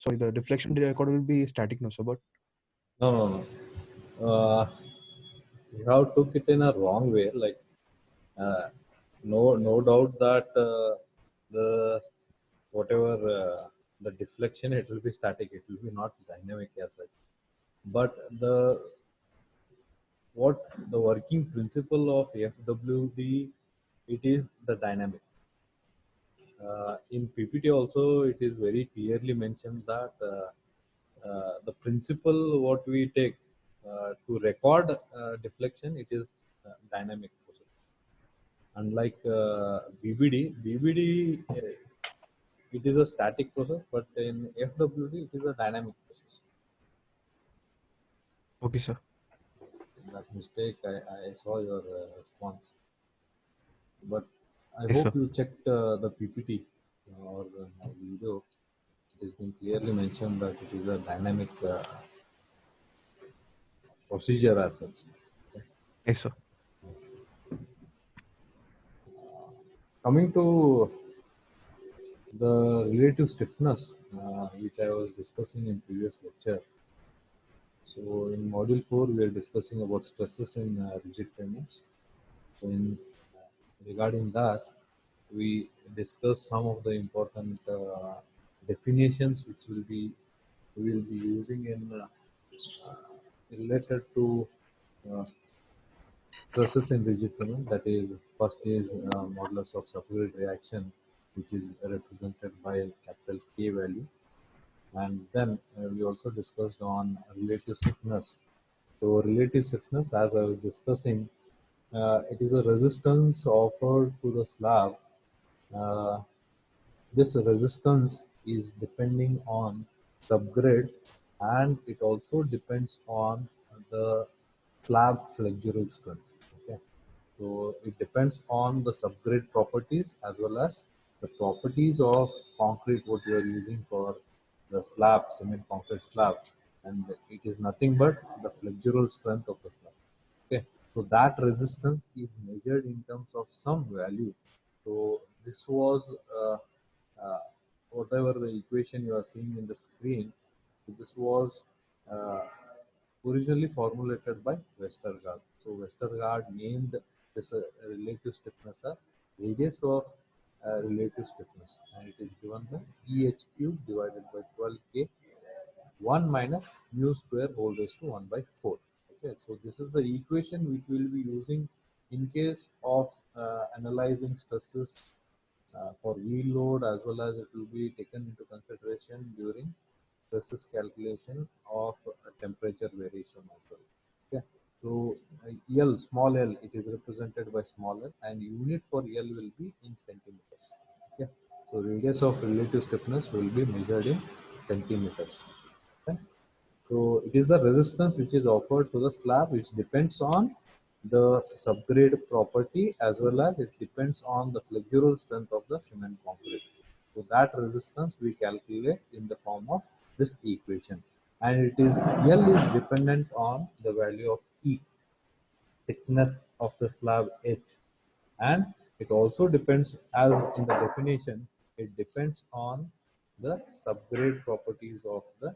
Sorry, the deflection record will be static, no, sir. But No, no, no. You have took it in a wrong way. Like, uh, no doubt that the whatever the deflection, it will be static. It will be not dynamic as such. But what the working principle of FWD, it is the dynamic. In PPT also, it is very clearly mentioned that the principle what we take to record deflection, it is dynamic process. Unlike BBD, it is a static process, but in FWD, it is a dynamic process. okay, sir. That mistake, I saw your response, but I Yes, hope sir. you checked the PPT or my video. It has been clearly mentioned that it is a dynamic procedure as such. Yes, sir. Coming to the relative stiffness, which I was discussing in previous lecture. So in module 4, we are discussing about stresses in rigid frameworks. So in regarding that, we discuss some of the important definitions which we will be using in related to uh, stresses in rigid framework. That is, first is modulus of subgrade reaction, which is represented by capital K value, and then we also discussed on relative stiffness. So relative stiffness, as I was discussing, it is a resistance offered to the slab. Uh, this resistance is depending on subgrade, and it also depends on the slab flexural strength. Okay, so it depends on the subgrade properties as well as the properties of concrete what you are using for the slab, cement concrete slab, and it is nothing but the flexural strength of the slab. Okay, so that resistance is measured in terms of some value. So this was uh, whatever the equation you are seeing in the screen. This was uh, originally formulated by Westergaard. So Westergaard named this relative stiffness as radius of relative stiffness, and it is given by EH cube divided by 12K 1 minus mu square whole raised to 1 by 4. Okay, so this is the equation which we will be using in case of analyzing stresses for wheel load, as well as it will be taken into consideration during stresses calculation of temperature variation as well. Okay, so L, small l, it is represented by small l, and unit for L will be in centimeters. Okay, so radius of relative stiffness will be measured in centimeters. Okay. So it is the resistance which is offered to the slab, which depends on the subgrade property as well as it depends on the flexural strength of the cement concrete. So that resistance we calculate in the form of this equation, and it is L is dependent on the value of E, thickness of the slab H, and it also depends, as in the definition, it depends on the subgrade properties of the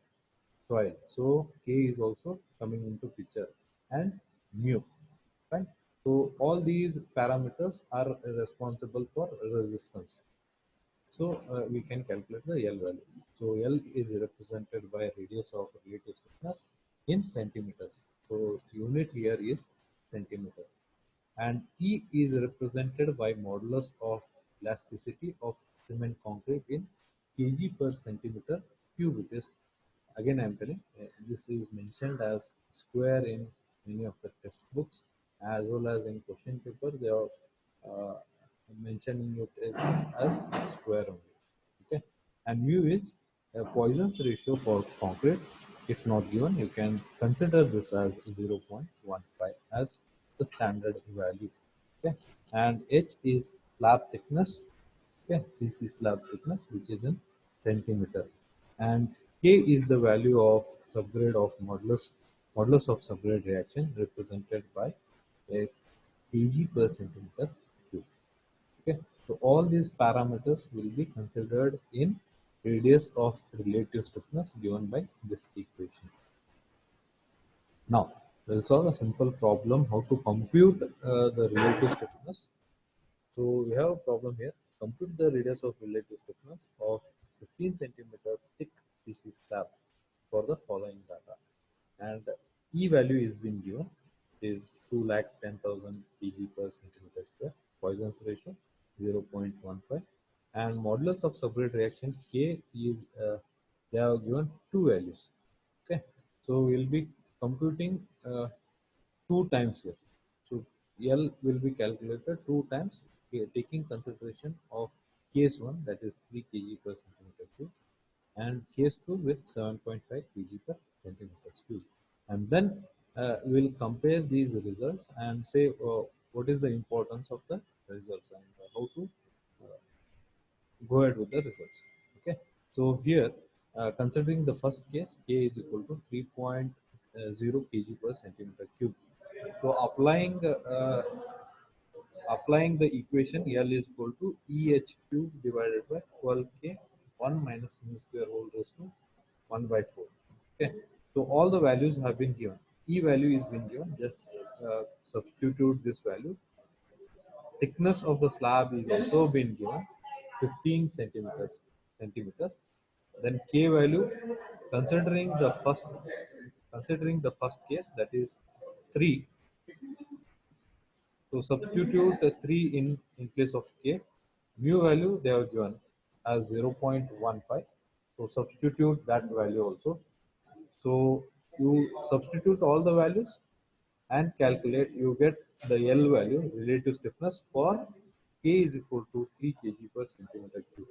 soil. So K is also coming into picture, and mu, right? So all these parameters are responsible for resistance. So we can calculate the L value. So L is represented by radius of relative stiffness in centimeters. So unit here is centimeter, and E is represented by modulus of elasticity of cement concrete in kg per centimeter cube. It is, again I'm telling, this is mentioned as square in many of the textbooks, as well as in question paper they are uh, mentioning it as square only. Okay, and mu is a Poisson's ratio for concrete. If not given, you can consider this as 0.15 as the standard value. Okay, and H is slab thickness. Okay, CC slab thickness, which is in centimeter, and K is the value of subgrade of modulus of subgrade reaction, represented by a kg per centimeter cube. Okay, so all these parameters will be considered in radius of relative stiffness given by this equation. Now, we'll solve a simple problem how to compute the relative stiffness. So we have a problem here. Compute the radius of relative stiffness of 15 centimeter thick PC slab for the following data. And E value is being given is 2,10,000 kg per centimeter square. Poisson's ratio 0.15, and modulus of separate reaction K is they have given two values. Okay, so we'll be computing two times here. So L will be calculated two times, taking consideration of case 1, that is 3 kg per centimeter cube, and case 2 with 7.5 kg per centimeter cube. And then we'll compare these results and say what is the importance of the results and how to go ahead with the results. Okay, so here considering the first case, K is equal to 3.0 kg per centimeter cube. So applying the equation, L is equal to EH cube divided by 12K 1 minus mu square whole raised to 1 by 4. Okay, so all the values have been given. E value is been given. Just substitute this value. Thickness of the slab is also been given, 15 centimeters. Then K value, considering the first case, that is 3. So substitute 3 in place of K. Mu value they have given as 0.15. So substitute that value also. So you substitute all the values and calculate, you get the L value, relative stiffness, for K is equal to 3 kg per centimeter cube.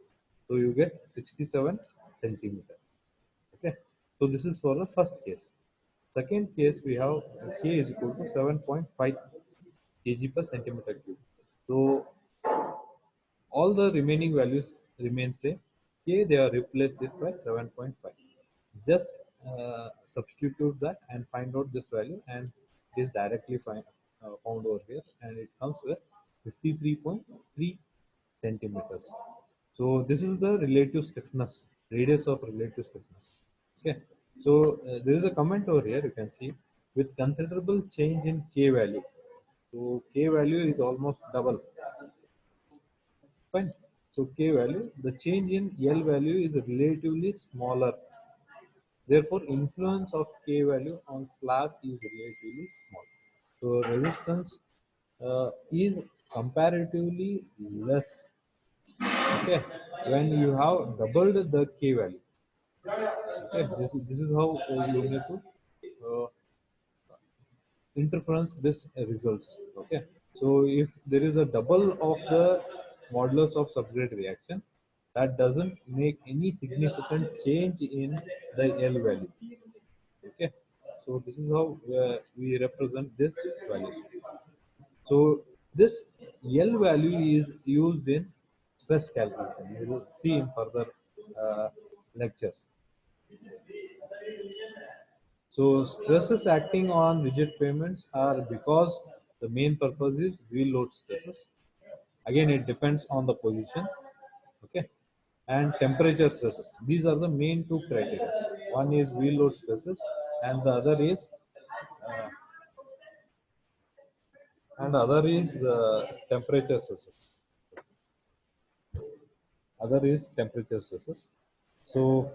So you get 67 centimeter. Okay, so this is for the first case. Second case, we have K is equal to 7.5 kg per centimeter cube. So all the remaining values remain same. K they are replaced it by 7.5. Just substitute that and find out this value, and it is directly found over here, and it comes with 53.3 centimeters. So this is the relative stiffness, radius of relative stiffness. Okay, so there is a comment over here, you can see, with considerable change in K value. So K value is almost double. Fine. So K value, the change in L value is relatively smaller. Therefore, influence of K value on slab is relatively small. So resistance is comparatively less. Okay, when you have doubled the K value. Okay, this is how you need to uh, interference this results. Okay, so if there is a double of the modulus of substrate reaction, that doesn't make any significant change in the L value. Okay, so this is how we represent this value. So this L value is used in stress calculation. We will see in further lectures. So stresses acting on rigid pavements are because the main purpose is wheel load stresses. Again, it depends on the position, okay, and temperature stresses. These are the main two criteria. One is wheel load stresses, and the other is temperature stresses. Other is temperature stresses. So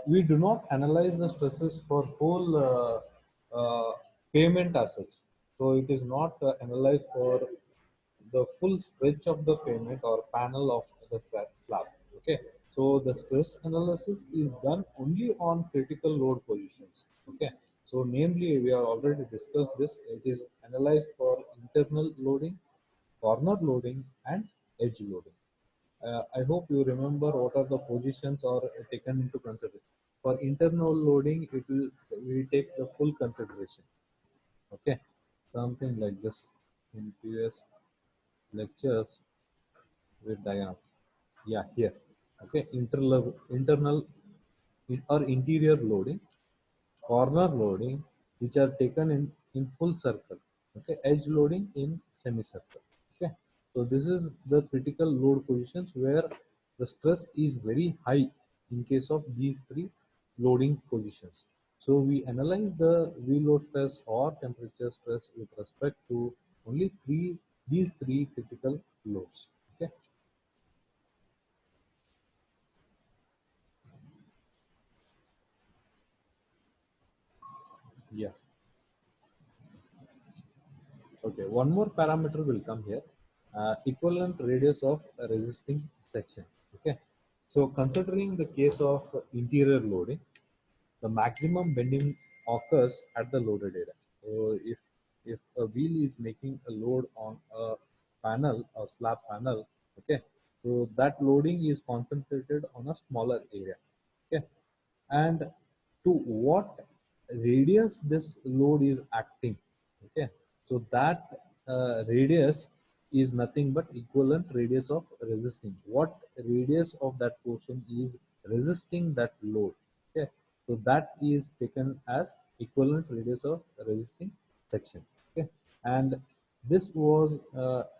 we do not analyze the stresses for whole pavement as such. So it is not analyzed for the full stretch of the pavement or panel of the slab. Okay. So the stress analysis is done only on critical load positions. Okay. So namely, we have already discussed this. It is analyzed for internal loading, corner loading, and edge loading. I hope you remember what are the positions are taken into consideration. For internal loading, it will we take the full consideration. Okay, something like this in previous lectures with diagram. Yeah, here. Okay, internal or interior loading, corner loading, which are taken in full circle. Okay, edge loading in semicircle. Okay, so this is the critical load positions where the stress is very high in case of these three loading positions. So we analyze the wheel load stress or temperature stress with respect to only these three critical loads. Okay. Yeah. Okay. One more parameter will come here. Equivalent radius of a resisting section. Okay. So considering the case of interior loading, the maximum bending occurs at the loaded area. So if a wheel is making a load on a panel or slab panel, okay, so that loading is concentrated on a smaller area. Okay, and to what radius this load is acting. Okay, so that radius is nothing but equivalent radius of resisting what radius of that portion is resisting that load. Okay, so that is taken as equivalent radius of resisting section. Okay, and this was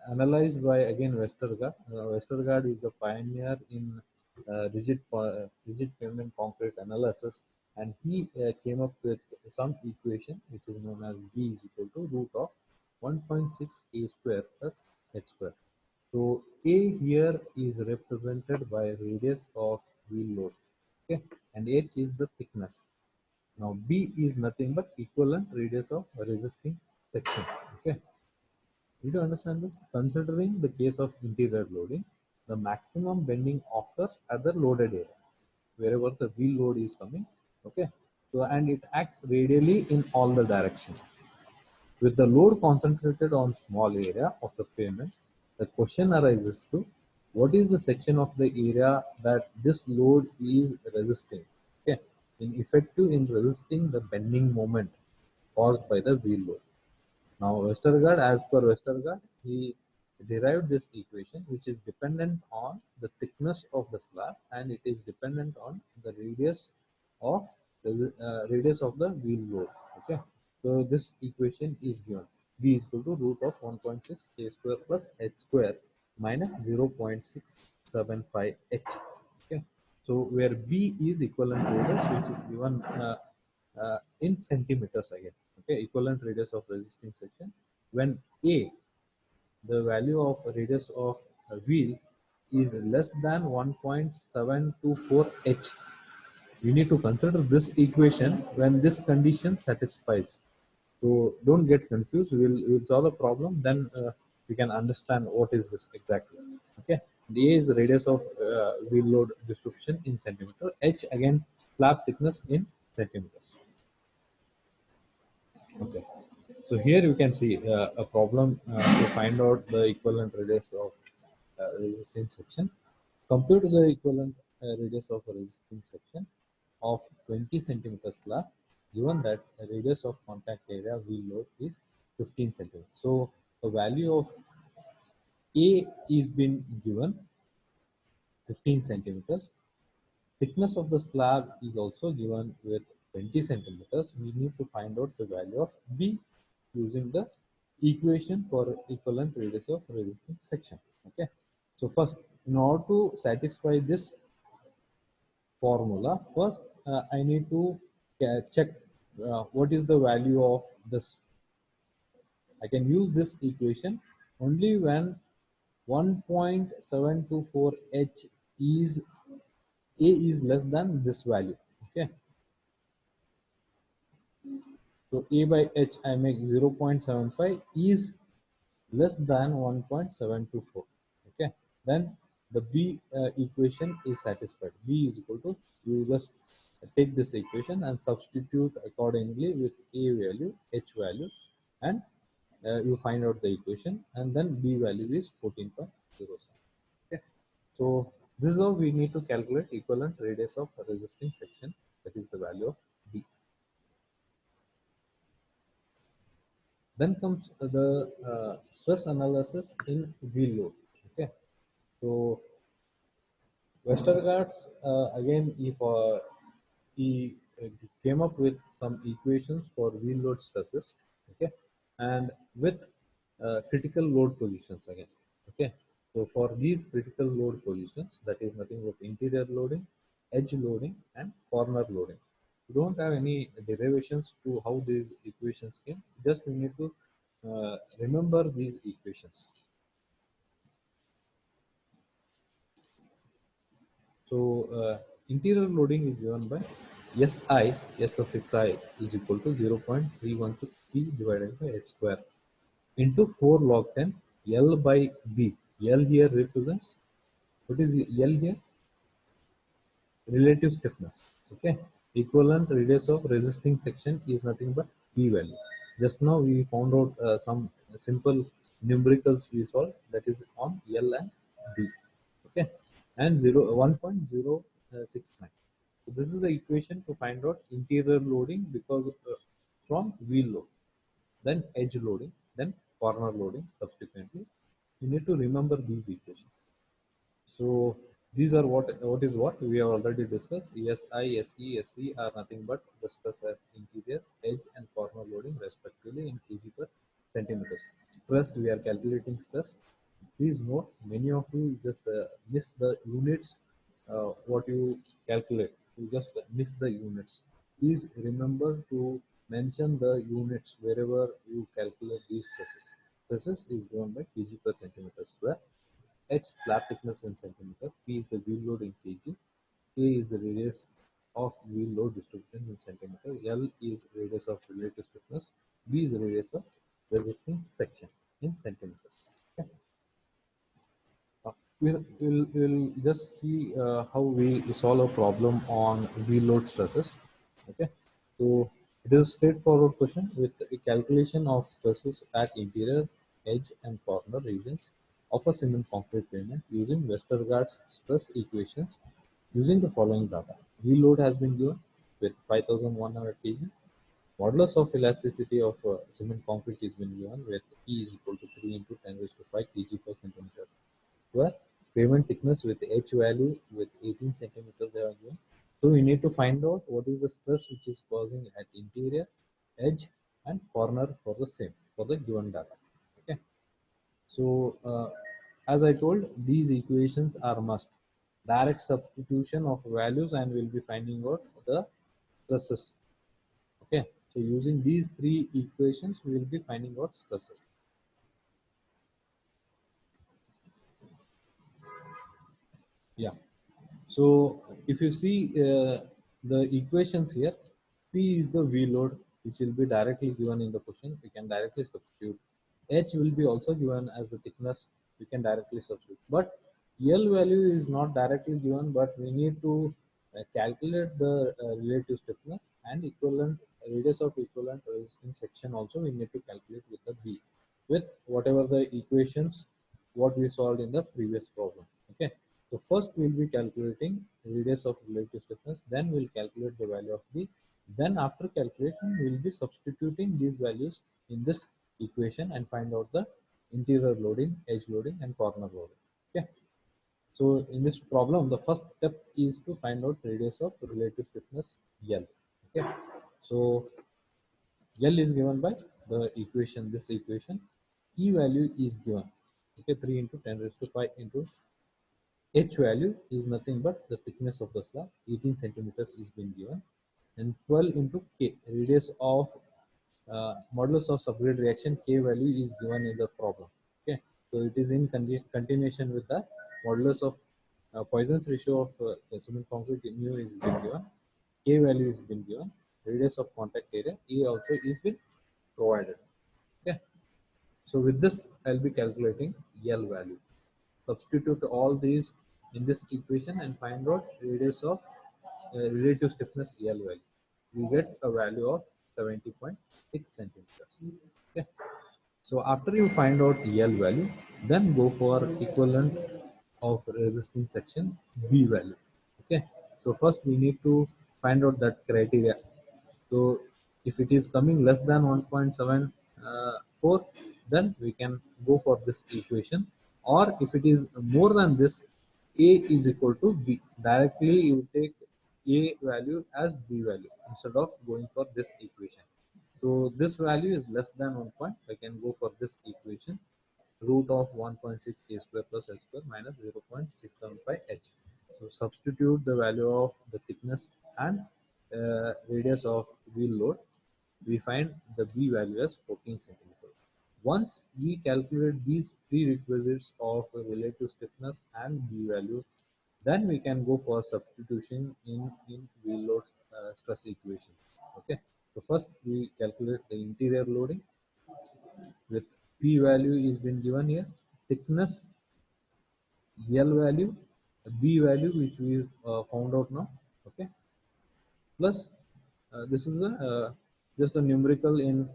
analyzed by again Westergaard. Westergaard is the pioneer in rigid pavement concrete analysis, and he came up with some equation which is known as B is equal to root of 1.6 a square plus h square. So a here is represented by radius of wheel load, okay, and h is the thickness. Now B is nothing but equivalent radius of resisting section. Okay, you to understand this? Considering the case of interior loading, the maximum bending occurs at the loaded area, wherever the wheel load is coming. Okay, so and it acts radially in all the directions. With the load concentrated on small area of the pavement, the question arises to what is the section of the area that this load is resisting? Okay, in effective in resisting the bending moment caused by the wheel load. Now Westergaard, as per Westergaard, he derived this equation which is dependent on the thickness of the slab and it is dependent on the of radius of the wheel load. Okay, so this equation is given b is equal to root of 1.6 k square plus h square minus 0.675 h. Okay, so where b is equivalent radius which is given in centimeters again. Okay, equivalent radius of resisting section when a the value of radius of a wheel is less than 1.724 h. You need to consider this equation when this condition satisfies. So don't get confused. We'll solve the problem. Then we can understand what is this exactly. Okay. D is radius of wheel load distribution in centimeter. H again slab thickness in centimeters. Okay. So here you can see a problem to find out the equivalent radius of resisting section. Compute the equivalent radius of a resisting section of 20 centimeter slab, given that the radius of contact area wheel load is 15 centimeters. So the value of A is been given 15 centimeters. Thickness of the slab is also given with 20 centimeters. We need to find out the value of B using the equation for equivalent radius of resisting section. Okay. So first, in order to satisfy this formula, first I need to check what is the value of this. I can use this equation only when 1.724 h is a is less than this value. Okay, so a by h I make 0.75 is less than 1.724. Okay, then the b equation is satisfied. B is equal to, you just take this equation and substitute accordingly with a value, h value, and you find out the equation, and then b value is 14.07. Okay, so this is how we need to calculate equivalent radius of resisting section, that is the value of b. Then comes the stress analysis in wheel load. Okay, so Westergaard's again he came up with some equations for wheel load stresses. Okay, and with critical load positions again. Okay, so for these critical load positions, that is nothing but interior loading, edge loading, and corner loading. We don't have any derivations to how these equations came. Just we need to remember these equations. So interior loading is given by SI, S suffix I is equal to 0.316 C divided by H square into 4 log 10 L by B. L here represents, what is L here? Relative stiffness. Okay. Equivalent radius of resisting section is nothing but B value. Just now we found out some simple numericals we solved, that is on L and B. Okay. And 1.069. So this is the equation to find out interior loading because from wheel load, then edge loading, then corner loading subsequently. You need to remember these equations. So these are what we have already discussed. SI, SE, SC are nothing but the stress at interior, edge, and corner loading respectively in kg per centimeters. Stress, we are calculating stress. Please note, many of you just miss the units. What you calculate, you just miss the units. Please remember to mention the units wherever you calculate these stresses. Stresses is given by kg per centimeter square. H slab thickness in centimeter, P is the wheel load in kg, A is the radius of wheel load distribution in centimeter, L is radius of relative stiffness, B is the radius of resisting section in centimeters. Okay. We'll just see how we solve a problem on wheel load stresses. Okay, so it is a straightforward question with a calculation of stresses at interior, edge, and corner regions of a cement concrete pavement using Westergaard's stress equations using the following data. Wheel load has been given with 5,100 kg. Modulus of elasticity of cement concrete is been given with E is equal to 3 into 10 raised to 5 kg per centimeter square. Pavement thickness with H value with 18 centimeters they are given. So we need to find out what is the stress which is causing at interior, edge, and corner for the same, for the given data. Okay. So as I told, these equations are must. Direct substitution of values and we'll be finding out the stresses. Okay. So using these three equations, we will be finding out stresses. Yeah. So if you see the equations here, P is the V load, which will be directly given in the question. We can directly substitute. H will be also given as the thickness. We can directly substitute. But L value is not directly given, but we need to calculate the relative stiffness and equivalent radius of equivalent resisting section also we need to calculate with the B, with whatever the equations what we solved in the previous problem. Okay. So first we'll be calculating radius of relative stiffness, then we'll calculate the value of B. Then after calculation, we'll be substituting these values in this equation and find out the interior loading, edge loading, and corner loading. Okay. So in this problem, the first step is to find out radius of relative stiffness L. Okay. So L is given by the equation, this equation. E value is given. Okay, 3 into 10 raised to 5 into H value is nothing but the thickness of the slab, 18 centimeters is being given, and 12 into K, radius of modulus of subgrade reaction, K value is given in the problem. Okay, so it is in continuation with the modulus of Poisson's ratio of cement concrete mu is being given, K value is being given, radius of contact area, E also is being provided. Okay, so with this, I'll be calculating L value. Substitute all these in this equation and find out radius of relative stiffness L value. We get a value of 70.6 centimeters. Okay. So after you find out L value, then go for equivalent of resisting section B value. Okay. So first we need to find out that criteria. So if it is coming less than 1.74, then we can go for this equation. Or if it is more than this, A is equal to B. Directly you take A value as B value instead of going for this equation. So this value is less than 1 point. I can go for this equation. Root of 1.6 A square plus H square minus 0.675 H. So substitute the value of the thickness and radius of wheel load. We find the B value as 14 centimeters. Once we calculate these prerequisites of relative stiffness and B value, then we can go for substitution in wheel load stress equation. Okay. So first we calculate the interior loading with P value is been given here, thickness, L value, B value which we found out now. Okay. Plus this is a just a numerical in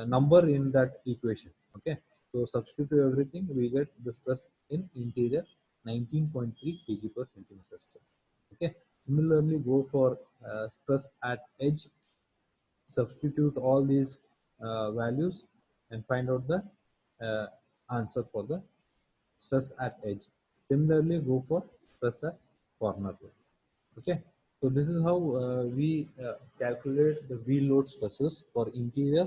number in that equation. Okay, so substitute everything, we get the stress in interior 19.3 kg per centimeter square. Okay, similarly go for stress at edge, substitute all these values and find out the uh, answer for the stress at edge. Similarly go for stress at corner. Okay, so this is how we calculate the wheel load stresses for interior,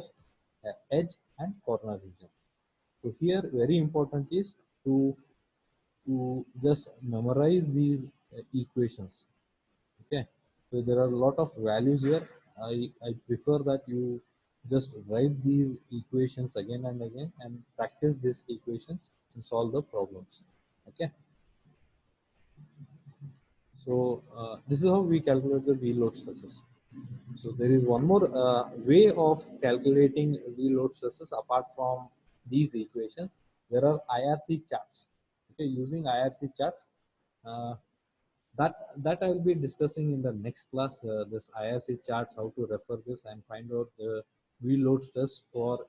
edge and corner region. So here very important is to just memorize these equations. Okay, so there are a lot of values here. I prefer that you just write these equations again and again and practice these equations and solve the problems. Okay. So this is how we calculate the wheel load stresses. So there is one more way of calculating wheel load stresses apart from these equations. There are IRC charts. Okay, using IRC charts, uh, that I will be discussing in the next class. This IRC charts, how to refer this and find out the wheel load stress for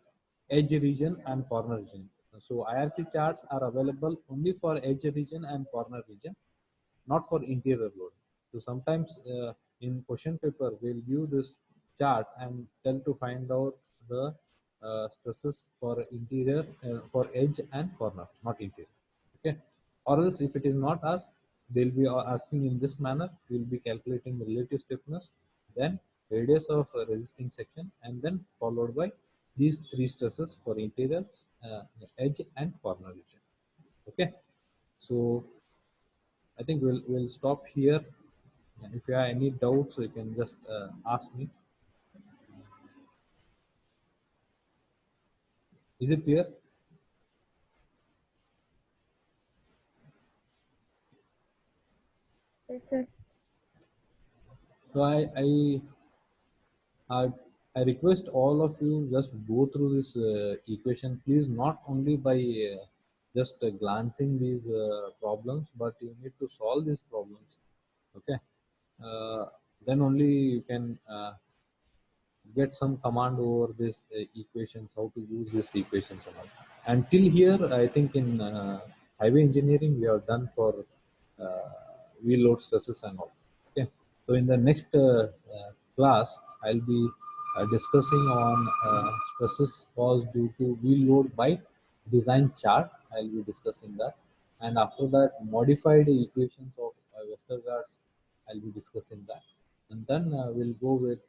edge region and corner region. So IRC charts are available only for edge region and corner region, not for interior load. So sometimes in question paper we'll give this chart and tell to find out the stresses for interior, for edge and corner, not interior. Okay, or else if it is not asked, they'll be asking in this manner. We'll be calculating the relative stiffness, then radius of resisting section, and then followed by these three stresses for interior, edge and corner region. Okay, so I think we'll stop here. And if you have any doubts, you can just ask me. Is it clear? Yes, sir. So I, I request all of you just go through this equation, please, not only by just glancing these problems, but you need to solve these problems. Okay, uh, then only you can get some command over this equations, how to use these equations and all. Until here, I think in highway engineering we have done for uh, wheel load stresses and all. Okay, so in the next class, I'll be discussing on stresses caused due to wheel load by design chart. I'll be discussing that, and after that, modified equations of Westergaard's. I'll be discussing that, and then we'll go with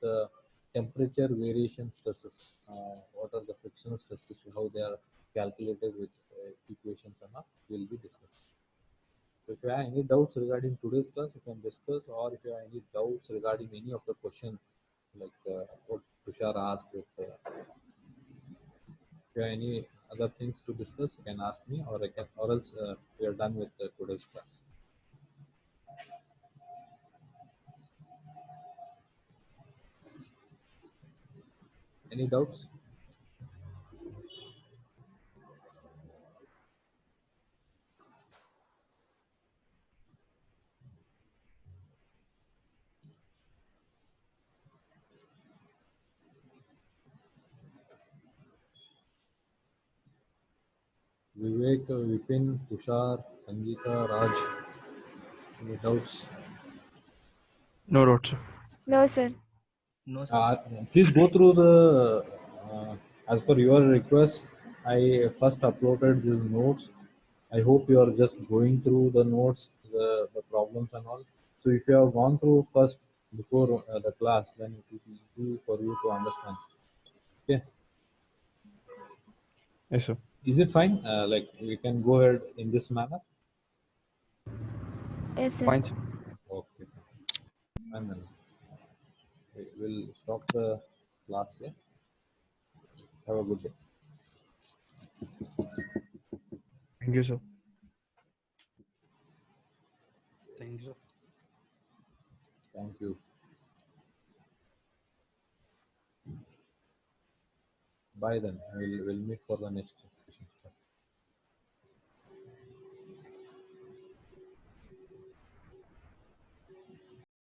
temperature variation stresses. What are the frictional stresses? How they are calculated with equations and all. We'll be discussing. So if you have any doubts regarding today's class, you can discuss, or if you have any doubts regarding any of the questions, like what Tushar asked, if you have any other things to discuss, you can ask me, or I can, or else we are done with today's class. Any doubts? Vivek, Vipin, Tushar, Sangeeta, Raj, any doubts? No doubt, sir. No, sir. No, sir. Please go through the, as per your request, I first uploaded these notes. I hope you are just going through the notes, the problems and all. So if you have gone through first before the class, then it will be easy for you to understand. Okay. Yes, sir. Is it fine? Like we can go ahead in this manner? Yes, sir. Fine, sir. And then we'll stop the class here. Have a good day. Thank you, sir. Thank you. Thank you. Bye then. We'll meet for the next.